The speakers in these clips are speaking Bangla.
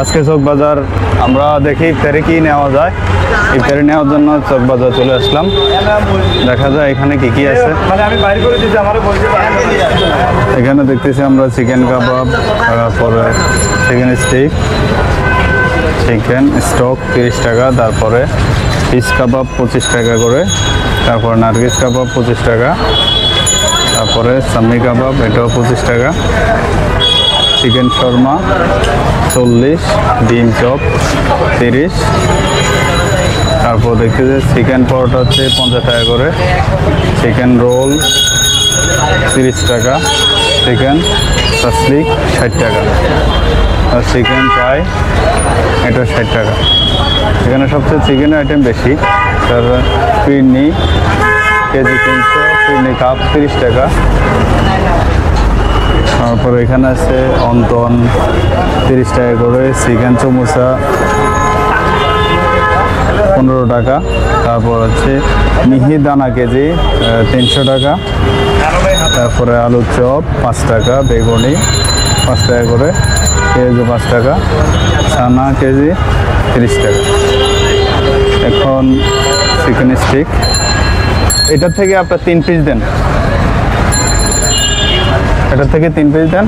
আজকে চক বাজার আমরা দেখি ইফতারে কি নেওয়া যায়। ইফতারি নেওয়ার জন্য চক বাজার চলে আসলাম। দেখা যায় এখানে কি কি আছে। এখানে দেখতেছি আমরা চিকেন কাবাব, তারপরে চিকেন স্টিক, চিকেন স্টক 30 টাকা, তারপরে ফিশ কাবাব 25 টাকা করে, তারপর নার্গিস কাবাব 25 টাকা, তারপরে সামি কাবাব এটাও 25 টাকা, চিকেন শর্মা 40, ডিম চপ 30, তারপর দেখতেছি চিকেন পরোটা হচ্ছে 50 টাকা করে, চিকেন রোল 30 টাকা, চিকেন তসলিক 60 টাকা, আর চিকেন ফ্রাই এটা 60 টাকা। এখানে সবচেয়ে চিকেনের আইটেম বেশি। তার ফিরনি কেজি 300, ফিরনি কাপ 30 টাকা। তারপর এখানে আছে অন্তন 30 টাকা করে, চিকেন চমুচা 15 টাকা, তারপর হচ্ছে মিহি দানা কেজি 300 টাকা, তারপরে আলুর চপ 5 টাকা, বেগুনি 5 টাকা করে, পেঁয়াজ 5 টাকা, ছানা কেজি 30 টাকা। এখন চিকেন স্টিক এটার থেকে আপনার 3 পিস দেন, এটার থেকে 3 পিস দেন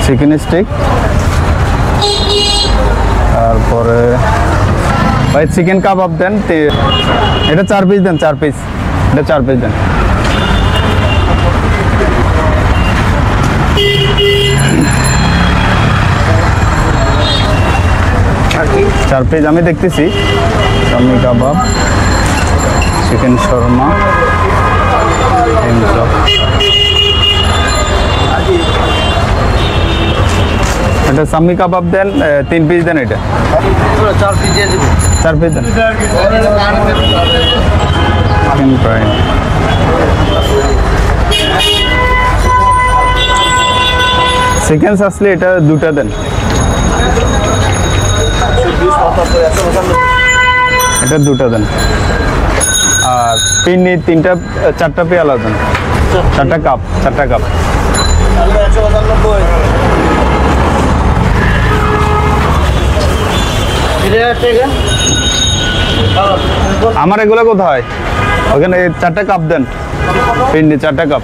চিকেন স্টিক। তারপরে ভাই চিকেন কাবাব দেন, এটা 4 পিস দেন, 4 পিস, এটা 4 পিস দেন। চার পিস আমি দেখতেছি। চাউমিন কাবাব, চিকেন শর্মা, ডিম চপ। এটা সামি কাবাব দেন, 3 পিস দেন, এটা 4 পিস দিয়ে দেব, 4 পিস দেন। চিকেন ফ্রাই, চিকেন সাসলি এটা 2টা দেন, এটা 2টা দেন। আর পিন্নি 4টা পেয়ালা দেন, 4টা কাপ, 4টা কাপ। আমার এগুলো কোথায়? ওখানে 4টা কাপ দেন, পিন্নি 4টা কাপ।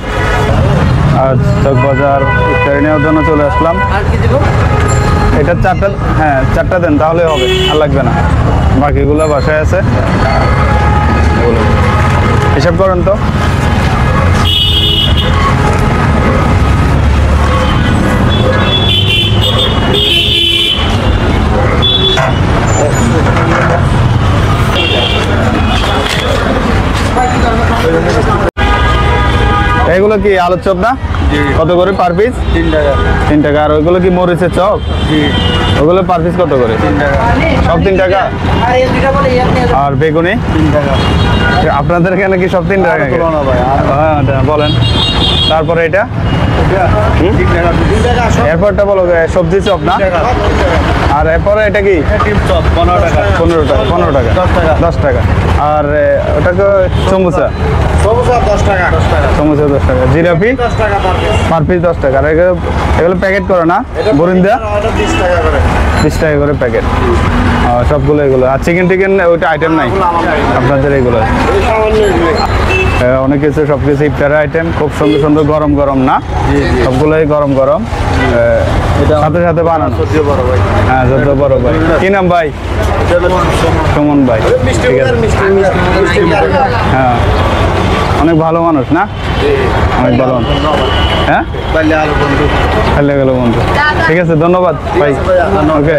আর চক বাজার ইফতারি নেওয়ার জন্য চলে আসলাম। এটা 4টা, হ্যাঁ 4টা দেন, তাহলে হবে, আর লাগবে না। বাকিগুলো বাসায় আছে, হিসাব করেন তো। এগুলো কি আলুর চপ না? কত করে পার পিস? 3 টাকা। 3 টাকা। আর ওইগুলো কি মরিচের চপ? ওগুলো পার পিস কত করে? 3 টাকা। সব 3 টাকা। আর বেগুনি 3 টাকা। আপনাদের এখানে কি সব 3 টাকা? হ্যাঁ বলেন। তারপরে এটা এরপরটা বলো, সবজি চপ না? আর এরপরে এটা কি? ডিম চপ 15 টাকা। 15 টাকা, 15 টাকা, 10 টাকা, 10 টাকা। আর ওটাকে চমুচা 10 টাকা, 10 টাকা, চমুচা 10 টাকা। জিলাপি 10 টাকা পার পিস, 10 টাকা। আর এগুলো প্যাকেট করে না? বরিন্দা 20 টাকা করে, 20 টাকা করে প্যাকেট সবগুলো এগুলো। আর চিকেন টিকেন ওইটা আইটেম নাই আপনাদের? এগুলো অনেক কিছু, সব কিছু ইফতারের আইটেম, খুব সুন্দর সুন্দর, গরম গরম না? সবগুলোই গরম গরম, সাথে সাথে বানানো। হ্যাঁ যত বড় ভাই। কি নাম ভাই? সুমন ভাই। ঠিক আছে, হ্যাঁ অনেক ভালো মানুষ না? অনেক ভালো মানুষ। হ্যাঁ গেল বন্ধু। ঠিক আছে, ধন্যবাদ ভাই। ওকে।